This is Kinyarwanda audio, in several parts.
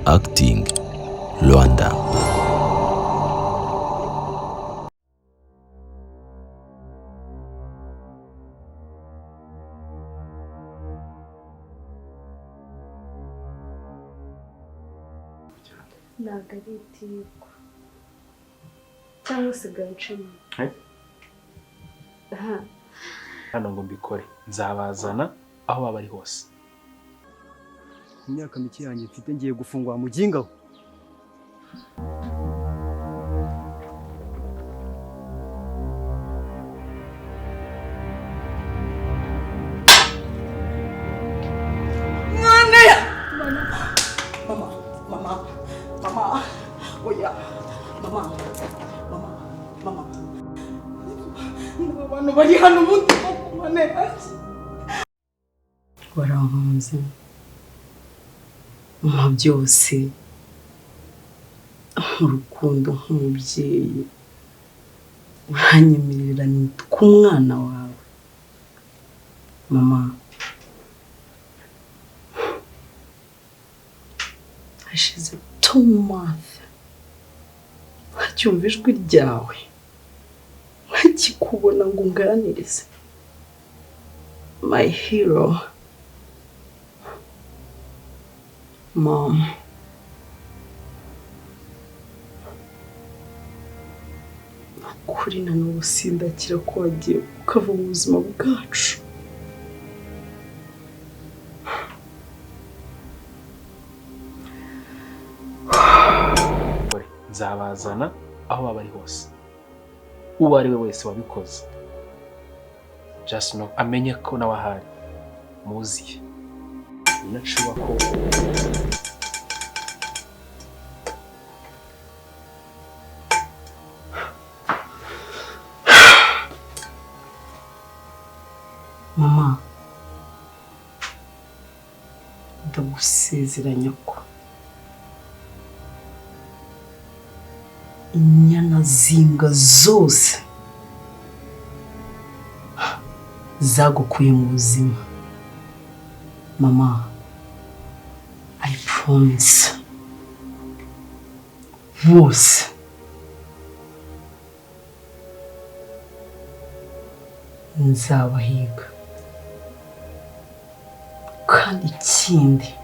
Acting Rwanda. Nagaritiku cyangwa se gancemo hano ngo mbikore nzabazana aho baba ari hose. Imyaka mike yanjye mfite ngiye gufungwa mujingaho. Mama, oya, mama. Abantu bari hano ubundi bakumanera. Warankunze mu byose, urukundo nk'umubyeyi, uranyemerera nitwa umwana wawe. Mama, hashize 2 months ntacyumva ijwi ryawe, ntakikubona ngo unganirize. My hero, Mom. Kuri na n'ubu sindakira ko wagiye ukava mu buzima bwacu. Nzabazana aho baba ari hose, uwo ari we wese wabikoze. Just know amenye ko nawe ahari muziye. Nacuba ko Mama, ndagusezeranya ko inyana zinga zose zagukuye mu buzima. Mama, I promise. Bose nzabahiga. Kandi ikindi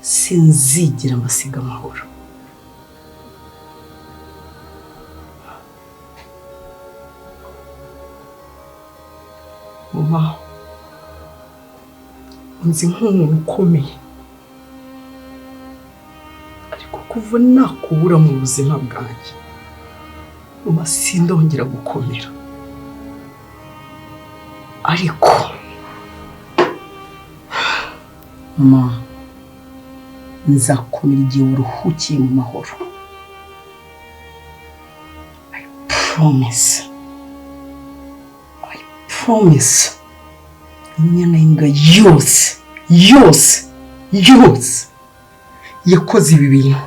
sinzigera mbasiga amahoro. Mama, unzi nk'umuntu ukomeye, ariko kuva nakubura mu buzima bwanjye, mama sindongera gukomera. Ariko mama, nzakomera igihe uruhukiye mu mahoro. I promise. Promise. Inyana y'inga yose yakoze ibi bintu,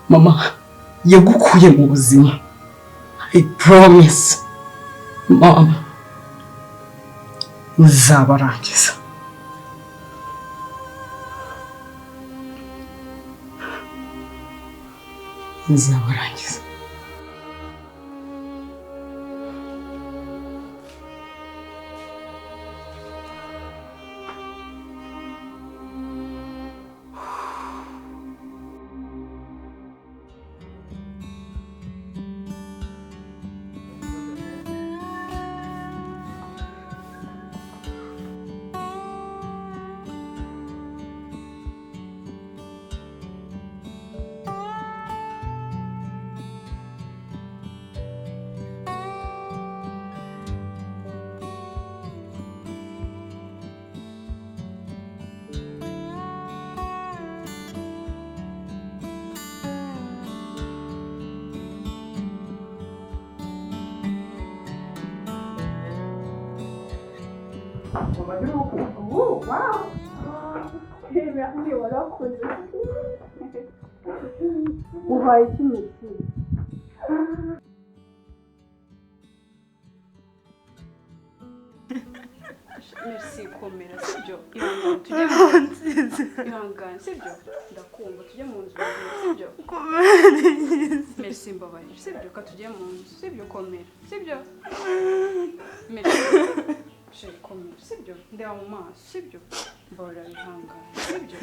mama, yagukuye mu buzima. I promise, mama, nzabarangiza. Nzabarangiza. Oh, wow. Merci, warakoze. Ubaye kimiki. merci komera sibyo ihangane tujye mu nzu ihangane sibyo ndakumva tujye mu nzu sibyo merci mbabarira sibyo ka tujye mu nzu sibyo komera sibyo merci chérie komera sibyo ndeba mu maso sibyo mbabarira ihangane sibyo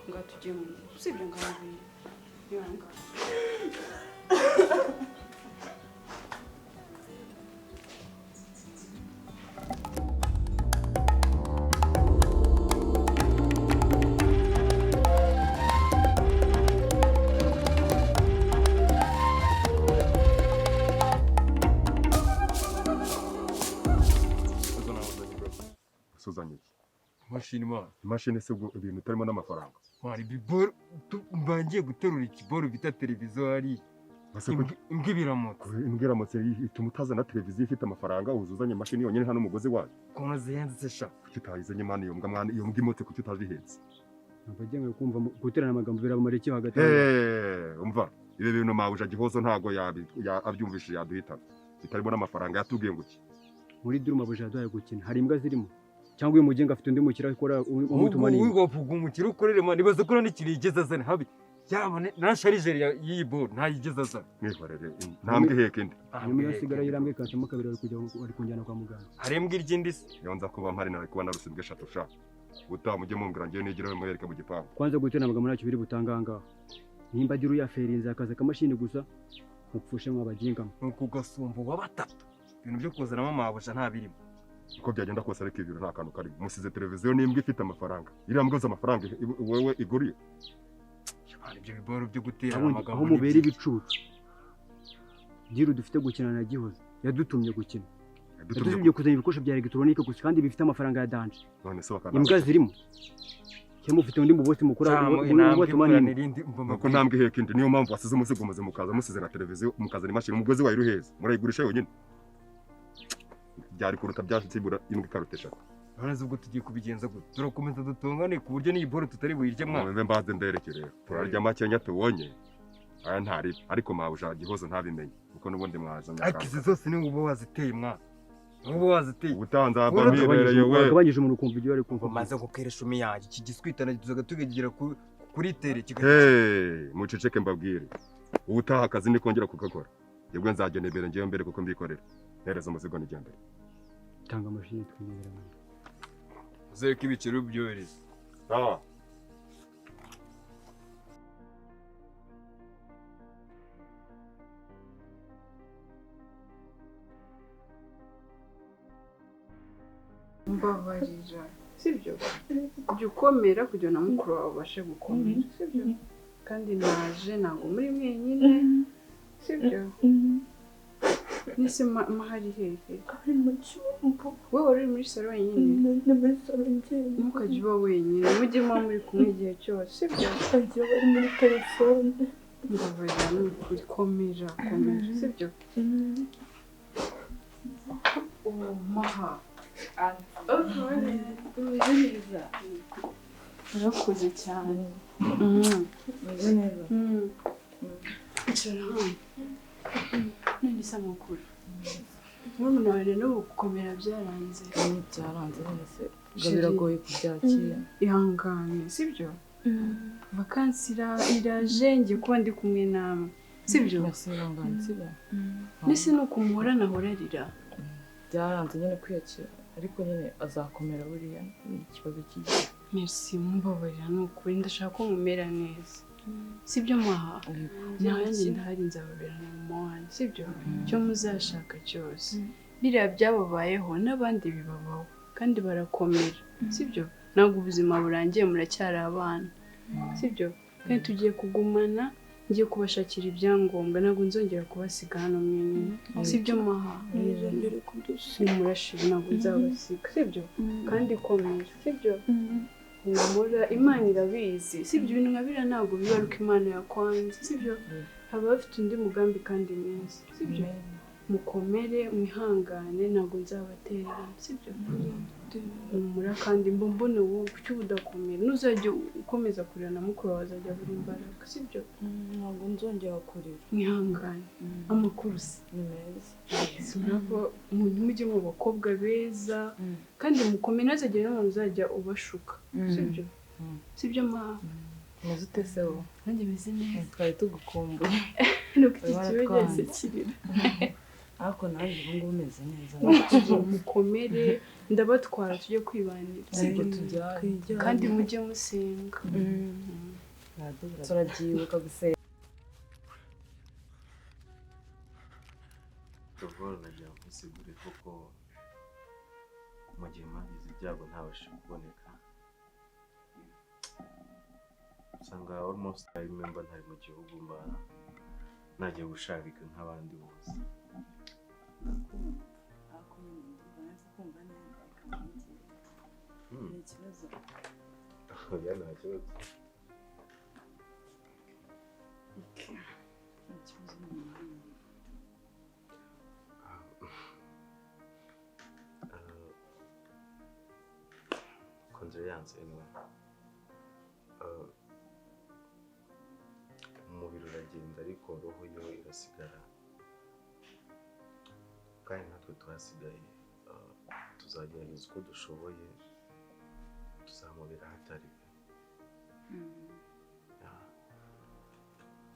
nga tujye mu nzu sibyo ngambira ihangane imashini se ibintu utarimo n'amafaranga wari biboro mbangiye guterura ikiboro bita televiziyo hari imbwiramutse ituma utazana televiziyo ifite amafaranga uzuzanye imashini yonyine nta n'umugozi wayo kono zihenze sha kuki utayizanye mwana iyo mbwa mwana iyo mbwa imotse kuki utazihenze ntabwo kumva guterana amagambo birabamara iki hagati umva ibi bintu mawuja gihozo ntago abyumvishije yaduhitana bitarimo n'amafaranga yatubwiye ngo iki muri duruma buje yaduhaye gukina hari imbwa zirimo cyangwa uyu mugenga afite undi mukira akora umutumani wigovuga umukira ukorere mani baza kora n'ikiri igeza zane habi yabone na sharijeri yibo ntayigeza zane mwihorere ntambwe heke ndi nyuma yasigara yirambwe kansamo kabiri ari kunjyana kwa muganga harembwe iryindi se yonza kuba mpari nari kuba narusibwe eshatu sha uta mujye mumbwira ngiye nigiraho muhereke mu gipangu kwanza gutera amagambo nacyo biri butanganga nimba agira uyaferinze akaza kamashini gusa mupfushe mwabaginga nuko gasumbu wa batatu ibintu byo kuzana amabusha nta birimo uko byagenda kose ariko ibiro nta kantu kari musize televiziyo n'imbwa ifite amafaranga iriya mbwa z'amafaranga wewe iguriye ibyo biboro byo gutera amagambo aho mubera ibicucu giru dufite gukina na gihoza yadutumye gukina yadutumye kuzana ibikoresho bya elegitoronike gusa kandi bifite amafaranga ya danje none se bakana imbwa zirimo cyangwa ufite undi mubose mukura nuko ntambwe heke indi niyo mpamvu wasize umuzigo muze mukaza musize na televiziyo mukazana imashini umugozi wayo uruheza murayigurisha yonyine byari kuruta byashitsibura imbwa ikarutesha none ubwo tugiye kubigenza gute turakomeza dutongane ku buryo ni iboro tutari buyirye mwana mbe mbaze nderekere turarya makenya tubonye aya ntari ariko mawuja gihozo ntabimenye kuko nubundi mwazanye akizi zose ni ubu waziteye mwana ubu waziteye utanza aba mirereye we bagabanyije umuntu kumva ibyo ari kumva maze gukeresha umiyange iki giswitana tuzaga tugigira kuri tere muceceke mbabwire ubutaha akazi ni kongera kugakora yebwe nzagene imbere ngiye mbere kuko mbikorera nereza umuzigo n'igendere tanga amashini twinyegerana zeka ibiciro byoreze sawa mbabarira sibyo ujye ukomera kugira na mukuru wawe abashe gukomera sibyo kandi naje ntabwo muri mwenyine sibyo nise mahari hehe ari mu cyumba wowe uri muri salo wenyine ni muri salo njyewe ntukajye uba wenyine mujye muba muri kumwe igihe cyose sibyo bagiye bari muri telefone mbabarira n'ukuri komera sibyo maha umeze neza urakoze cyane umeze neza icara hano none se amakuru murumuna wawe no gukomera byaranze nese biragoye kubyakira ihangane sibyo vakansi iraje ngiye kuba ndi kumwe nawe sibyo nese nuko umuhorana ahorarira byaranze nyine kwiyakira ariko nyine azakomera buriya ni ikibazo cy'igihe merci mumbabarira n'ukuri ndashaka ko mumera neza sibyo maha nanjye ndahari nzababera na mama wanjye sibyo icyo muzashaka cyose biriya byababayeho n'abandi bibabaho kandi barakomera sibyo ntabwo ubuzima burangiye muracyari abana sibyo kandi tugiye kugumana ngiye kubashakira ibyangombwa ntabwo nzongera kubasiga hano mwenyine sibyo maha nimurashira ntabwo nzabasiga sibyo kandi komera sibyo humura imana irabizi sibyo ibintu nka biriya ntabwo bibaruka imana yakwanze sibyo haba bafite undi mugambi kandi mwiza sibyo mukomere mwihangane ntabwo nzabatererana sibyo humura kandi mbona wowe kuki udakomera ntuzajya ukomeza kurira na mukuru wawe azajya abura imbaraga sibyo ntabwo nzongera kurira mwihangane amakuru si ni meza sinako mujye mu bakobwa beza kandi mukomere ntazagire n'umuntu uzajya ubashuka sibyo ma muzi ute se wowe nanjye meze neza twari tugukumbuye nuko iki kibazo cyose kirira ariko nanjye ubu ngubu umeze neza mukomere ndabatwara tujye kwibanira sibyo tujyane kandi mujye musenga turabyibuka gusenga tuvura nagira ngo usigure kuko mu gihe mwagize ibyago ntabashije kuboneka usanga almost I remember ntari mu gihugu mba nagiye gushabika nk'abandi bose oya nta kibazo condoleance anyway umubiri uragenda ariko roho yo irasigara kandi natwe twasigaye tuzagerageza uko dushoboye tuzamubera hatari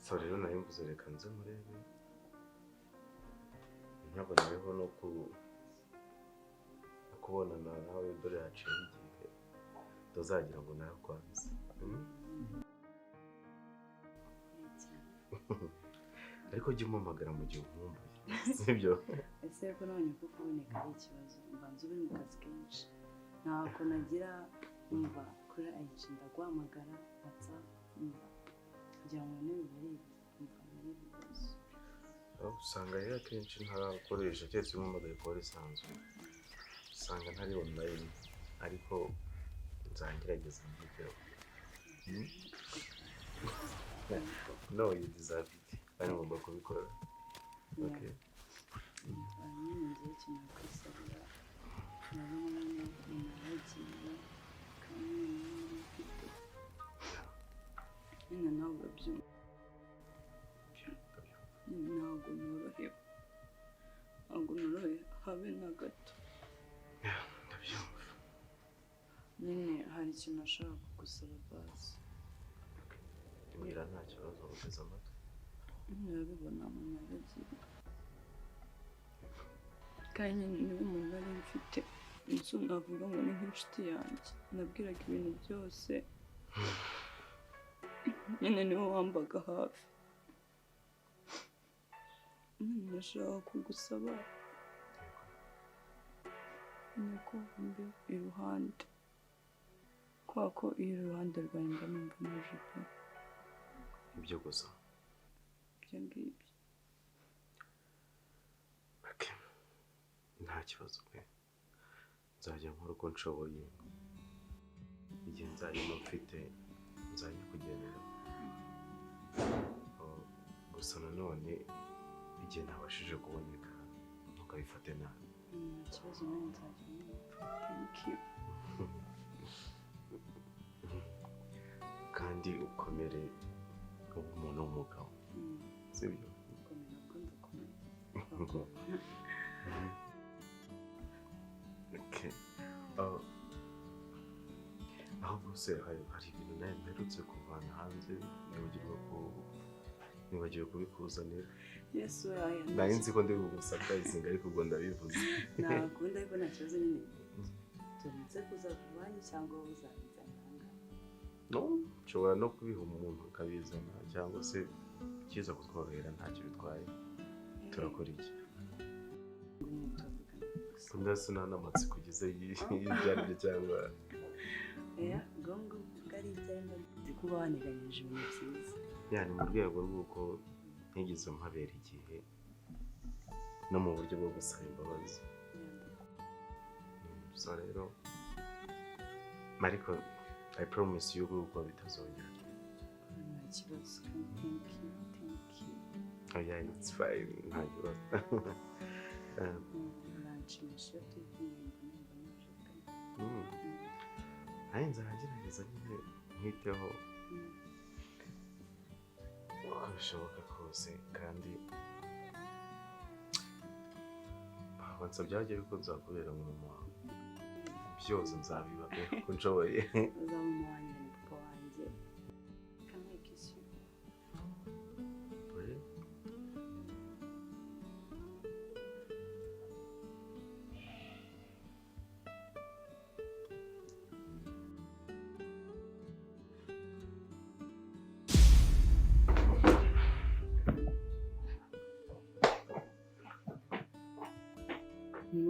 so rero nari mvuze reka nze murebe ntabonereho no kubonana nawe dore yaciye igihe tuzagira ngo narakwanze ariko jya umuhamagara mu gihe ukumbuye sibyo ese ko nabonye ko kuboneka ari ikibazo mbanza uri mu kazi kenshi ntabwo nagira umva kuri ayinshi ndaguhamagara WhatsApp kugira ngo n'ibibiri umva n'ibibazo usanga rero akenshi ntarakoresha keretse umuhamagaye kuba risanzwe usanga ntari online ariko nzagerageza mbiteho no you deserve it kandi ngomba kubikora okay nyine ngiye ikintu kwisabira nabona naragiye kandi mfite nyine nawe urabyumva ntabwo norohewe habe na gato ndabyumva nyine hari ikintu nashaka kugusaba basi mbwira nta kibazo ugeze amatwi urabibona mu naragiye kandi niwe muntu nari mfite inzu navuga ngo ni nk'inshuti yanjye nabwiraga ibintu byose nyine niwe wambaga hafi nashaka kugusaba nuko mbe iruhande kubera ko iyo iruhande rwawe mba numva ntuje pe ibyo gusa ibyo ngibyo nta kibazo pe nzajya nkora uko nshoboye igihe nzajyamo mfite nzajya kugendera gusa nanone igihe ntabashije kuboneka ntukabifate nabi nta kibazo nawe nzajya thank you kandi ukomere uba umuntu w'umugabo sibyo gukomera ubwo ndakomeye aho bose hari ibintu nawe mperutse kuvana hanze nibagiwe kubikuzanira yesu nari nzi ko ndi bugusapurayizinga ariko ubwo ndabivuze ntakunda ariko nta kibazo nyine turinze kuza kubanyu cyangwa wowe uzabizana ahangaha no nshobora no kubiha umuntu akabizana cyangwa se kiza kutworohera ntacyo bitwaye turakora iki ndetse nta n'amatsiko ugize y'ibyo ari byo cyangwa gongo bwari ibyarimo ndi kuba waneganyije ibintu byiza yani mu rwego rw'uko ntigeze mpabera igihe no mu buryo bwo gusaba imbabazi so rero ariko I promise you ko bitazongera nta kibazo thank you oh yeah it's fine nta kibazo uranshimisha turi kumwe nanjye nzagerageza nyine mwiteho uko bishoboka kose kandi bansabye hajya yuko nzakubera mama wawe byose nzabiba ko nshoboye uzaba wanjye ni papa wanjye kamwe kisi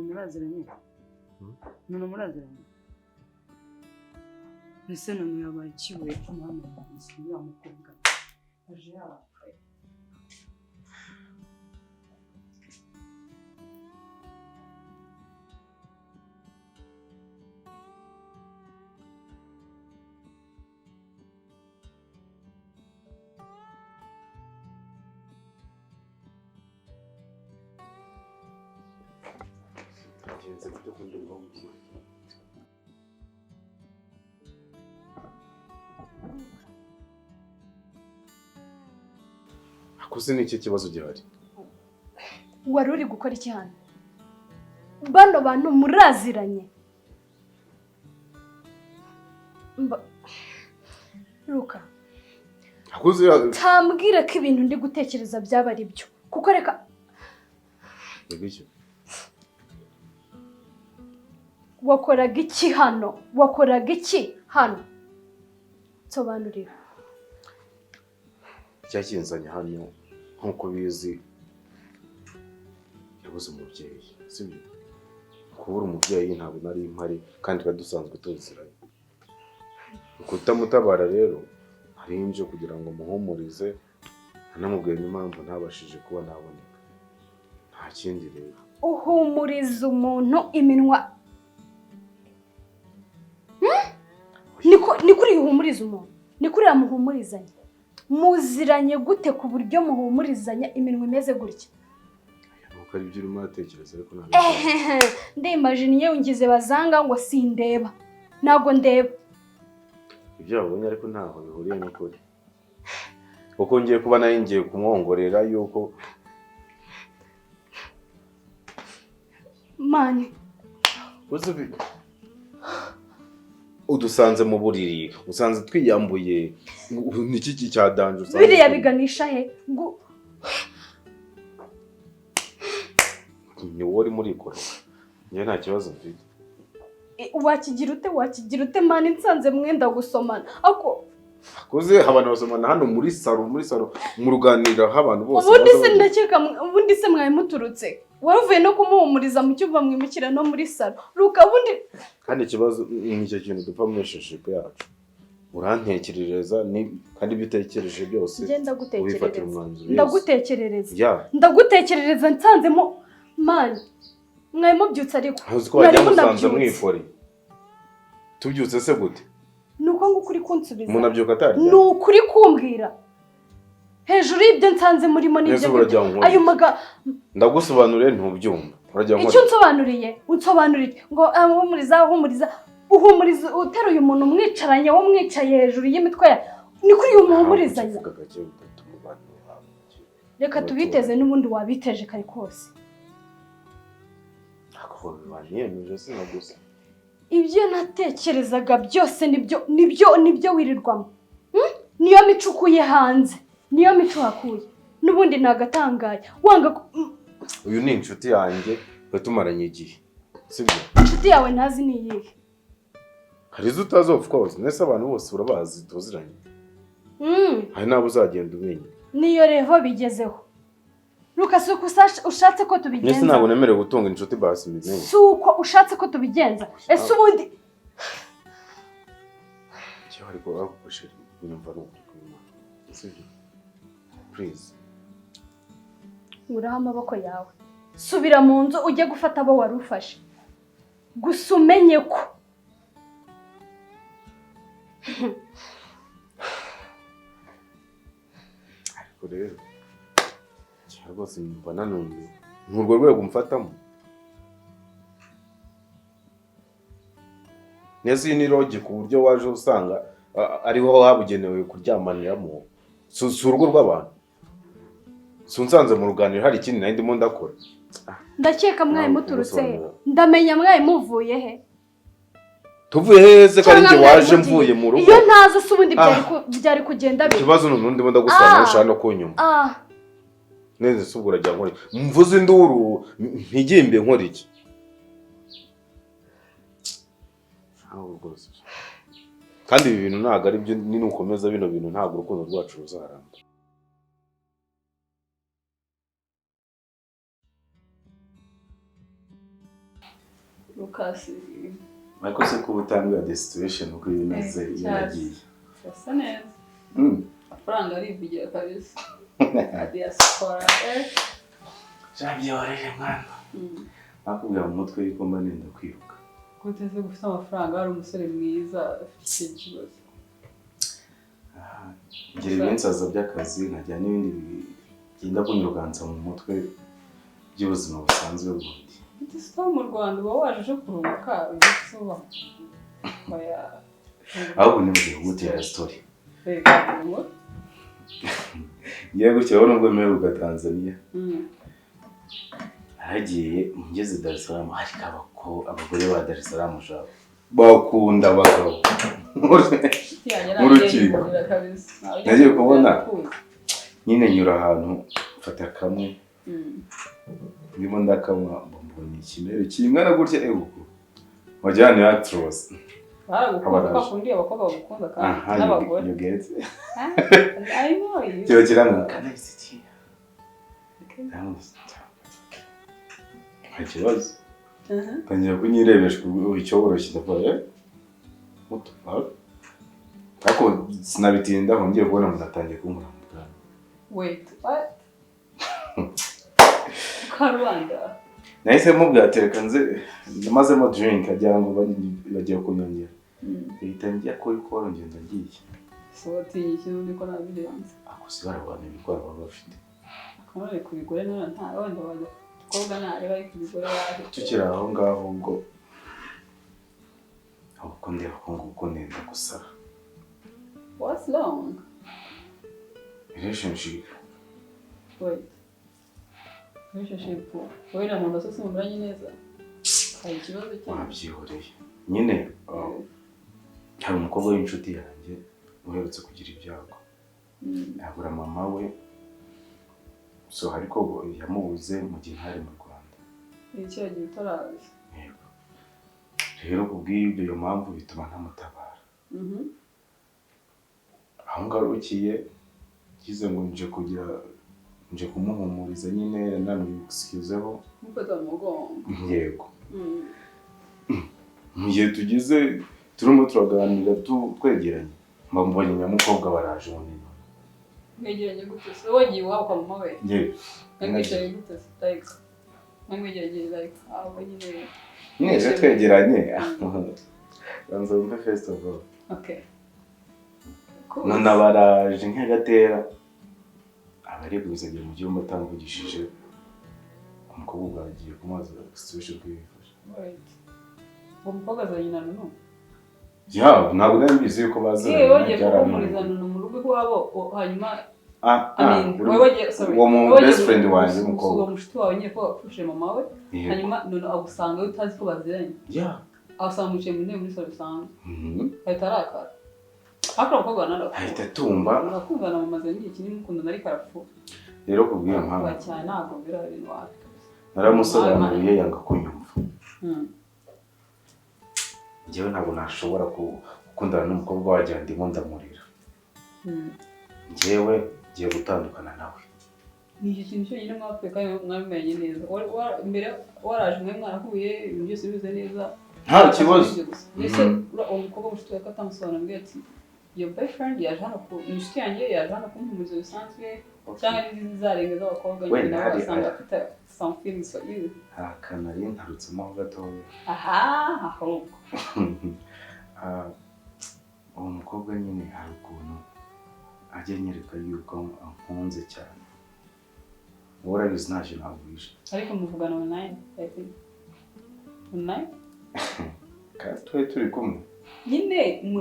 muraziranye muraziranye ese none yabaye ikibuye kumwana wanjye yumukobwa aje yapfuye Akuze ni iki kibazo gihari? Wari uri gukora iki hano? Bano bantu muraziranye? Ruka. Akuze tambwira ko ibintu ndi gutekereza byaba ari byo. Kuko reka Nibyo. Wakoraga iki hano? Wakoraga iki hano? Sobanurira. Cyakinzanye hano nkuko bizi yabuze umubyeyi sibyo kubura umubyeyi ntabwo nari impari kandi badusanzwe tuziranye kutamutabara rero hari inje kugira ngo muhumurize anamubwiye impamvu ntabashije kuba naboneka nta kindi rero uhumuriza umuntu iminwa ni kuri uhumuriza umuntu ni kuri yamuhumurizanye muziranye gute ku buryo muhumurizanya iminwa imeze gutya nuko ari byo urimo atekereza ariko ntabwo ndimagine ungize bazanga ngo sindeba nago ndeba ibyo wabonye ariko ntaho bihuriye n'ukuri kuko ngiye kuba nayo ngiye kumwongorera yuko mani uzubi udusanze mu buriri usanze twiyambuye n'iki cyadanje usanze biriya biganisha he ni wori muri ikora ngiye nta kibazo mfite wakigira ute mani nsanze mwenda gusomana ako akoze abantu basomana hano muri salo mu ruganiriro abantu bose ubundi se ndakeka ubundi se mwaye muturutse wavuye no kumuhumuriza mu cyumba mwimukira no muri salo ruka bundi kandi ikibazo nicyo kintu dupfa mu relationship yacu urantekerereza kandi bitekereje byose ubifatira umwanzuro ndagutekerereza nsanzemo mani mwaye mubyutse ariko uzi ko wajya musanze mwifore tubyutse se gute nuko ngo kuri kunsubiza umuntu abyuka atari nukuri kumbwira hejuru y'ibyo nsanze murimo n'ibyo ayo maga ndagusobanuriye ntubyumva urajya nkora icyo unsobanurire ngo uhumuriza uteruye umuntu mwicaranye wo mwicaye hejuru y'imitwe ya ni kuri uyu muhumurizanya reka tubiteze n'ubundi wabiteje kare kose ibyo natekerezaga byose nibyo wirirwamo niyo mico ukuye hanze niyo mico hakuye n'ubundi nagatangaye wanga uyu ni inshuti yanjye batumaranye igihe sibyo inshuti yawe ntazi ni iyihe hari izo utazi of course nese abantu bose urabazi tuziranye hari nabo uzagenda umenya niyo revo bigezeho Lucas uko ushatse ko tubigenza nese ntabwo nemerewe gutunga inshuti basi mbimenye suko ushatse ko tubigenza ese ubundi cyo ariko agushira nyumva n'ukuri kumva sibyo please uraha amaboko yawe subira mu nzu ujye gufata abo wari ufashe gusa umenye ko ariko rero rwose mbona numwe nurwo rwego mfatamo neza iyi ni logic ku buryo waje usanga ariho habugenewe kuryamaniramo si urugo rw'abantu sunsanze mu ruganiro hari ikindi nari ndimo ndakora ndakeka mwaye muturutse he ndamenya mwaye muvuye he tuvuye heze ko ari njye waje mvuye mu rugo iyo ntaza se ubundi byari kugenda bite ikibazo n'undi ndimo ndagusobanura ushaka no kunyuma neze subura jya nkore mvuze induru mpigimbe nkora iki kandi ibi bintu ntabwo ari byo ni nukomeza bino bintu ntabwo urukundo rwacu ruzaramba Lucas ariko se ko utambwira the situation uko bimeze yaragiye asa neza amafaranga arivugira kabisa diaspora Chamilla mwana nakubwira mu mutwe yuko mba nenda kwiruka guteze gufite amafaranga ari umusore mwiza afite ikibazo ngira ibinsaza by'akazi nkajya n'ibindi bigenda kunyirukansa mu mutwe by'ubuzima busanzwe bundi ese mu Rwanda uba waje kuruhuka ugisoba ahubwo nibugiye gutera story ngiye gutya wowe nubwo mperuka Tanzania hagiye ngeze Dar es Salaam ariko abagore ba Dar es Salaam ushaka bakunda abagabo mu rukiko nagiye kubona nyine nyura ahantu mfata kamwe ndimo ndakamwa mbonye ikimere kingana gutya ebuko wajyane actress baragukunda kundi abakobwa bagukunda kandi n'abagore you get I know you cyo kiranga kana isiti ikibazo tangira kunyirebesha icyo woroshye ndavuye muto ako sinabitinda aho ngiye kubona munatangiye kunkura mu bwana wait what Karwanda nahise mubwira tereka nze ndamazemo drink agira ngo bagiye kunyongera ihita njya kuri koro ngenda ngiye soti ikintu niko nabirenze ako si barabana ibikora baba bafite akamare kubigore none nta wenda bajya koga nare bari kubigore yaje tukira aho ngaho ngo ahubwo ndeba ko nguko nenda gusara what's wrong relationship wait relationship wowe na muntu sose mumuranye neza hari ikibazo cyane wabyihoreye nyine hari umukobwa w'inshuti yanjye uherutse kugira ibyago yabura mama we so ariko yamubuze mu gihe ntari mu Rwanda iki yagiye utarazi rero kubw'ibyo iyo mpamvu bituma ntamutabara aho ngarukiye kize ngo nje kumuhumuriza nyine namwexcuseho mufata umugongo yego mu gihe tugize turimo turaganira twegeranye mbambonye nyamukobwa baraje munini mwegeranye gute se wagiye iwabo kwa mama we yego mwegeranye gute se like mwegeranye like abo nyine neza twegeranye banza umpe first of all okay none baraje nk'agatera abariguze agiye mu gihugu atangugishije umukobwa bwagiye kumaza situation kwifasha right umukobwa azanyina no ya ntabwo nari mbizi yuko bazana wagiye kumuhumuriza no mu rugo rwabo hanyuma uwo mu best friend wanjye umukobwa uwo mushiti wawe nyine ko wapfushije mama we hanyuma none agusanga utazi ko baziranye asanga muciye mu ntebe muri salo bisanzwe ahita arakara akora umukobwa nanone ahita atumba urakundana mumaze n'igihe kinini mukundana ariko arapfuye rero kubw'iyo mpamvu cyane ntabwo bira ibintu wapi naramusobanuriye yanga kunyumva njyewe ntabwo nashobora gukundana n'umukobwa wagira ndimo ndamurira njyewe ngiye gutandukana nawe ni iki kintu cyonyine mwapfuye kandi mwabimenye neza mbere waraje mwe mwarahuye ibintu byose bimeze neza nta kibazo mbese umukobwa mushiti wawe ko atamusobanuriye ati your boyfriend yaje hano ku inshuti yanjye yaje hano kumuhumuriza bisanzwe cyangwa n'izindi zarenga z'abakobwa nyine nabo basanga afite some feelings for you kanari ntarutsemo gatoya aha ahubwo uwo mukobwa nyine hari ukuntu ajya anyereka yuko ankunze cyane wowe urabizi ntacyo nagwishe ariko muvugana online I think online kandi twari turi kumwe nyine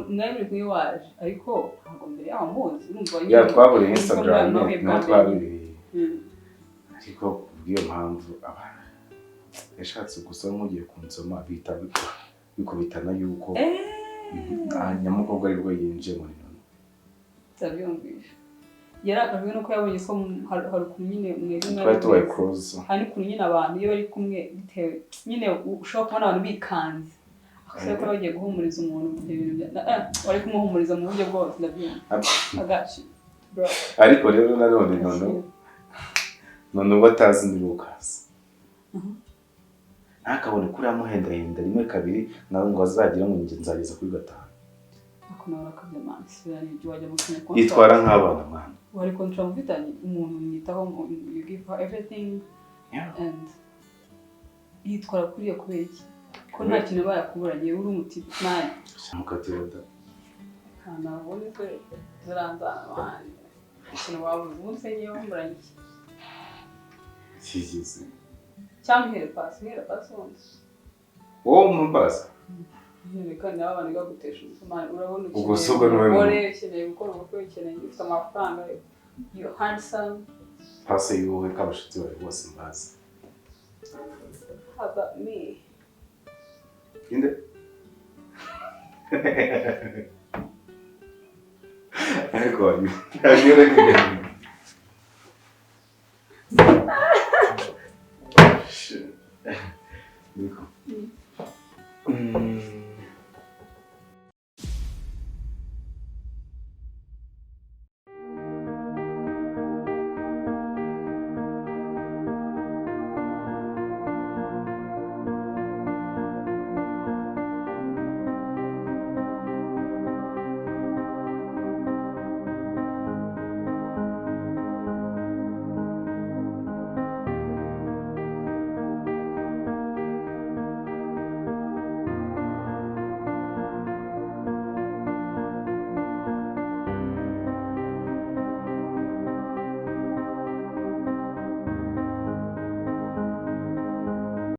mwari muri kumwe waje ariko ntabwo mbere yaho muzi urumva ya twaburiye Instagram no twaburiye ariko kubw'iyo mpamvu abana yashatse gusa nk'ugiye kunsoma bita bikubitana yuko nyamukobwa ari rwo yinjiye muri none tabyumvisha yarakajwe nuko yabonye ko hari ukuntu nyine mwebwe twari tubaye close hari ukuntu nyine abantu iyo bari kumwe bitewe nyine ushobora kubona abantu bikanze akasaba ko bagiye guhumuriza umuntu mu bintu wari kumuhumuriza mu buryo bwose ndabyumva agaci bro ariko rero nanone none uba atazi ni Lucas ntakabone kuri amuhendahenda rimwe kabiri nawe ngo azagira ngo njye nzageza kuri 5 ako nawe arakabye mansi ibyo wajya mu kintu yitwara nk'abana mwana wari kontra mufitanye umuntu mwitaho you give her everything and yitwara kuriye kubera iki ko nta kintu bayakuburanye uri umuti naye mukatira kana wone ko zirandana mwana ikintu wabuze umunsi ngiye wamburanye kigize cyangwa hera pasi wonse wowe mumbasa reka nawe abantu bagutesha ubuzima urabona ubwo sogo n'umugore ukeneye gukora ubukwe ukeneye ufite amafaranga you handsome pasi yowe kabashitsi bari bose mbaza how about me inde ariko ari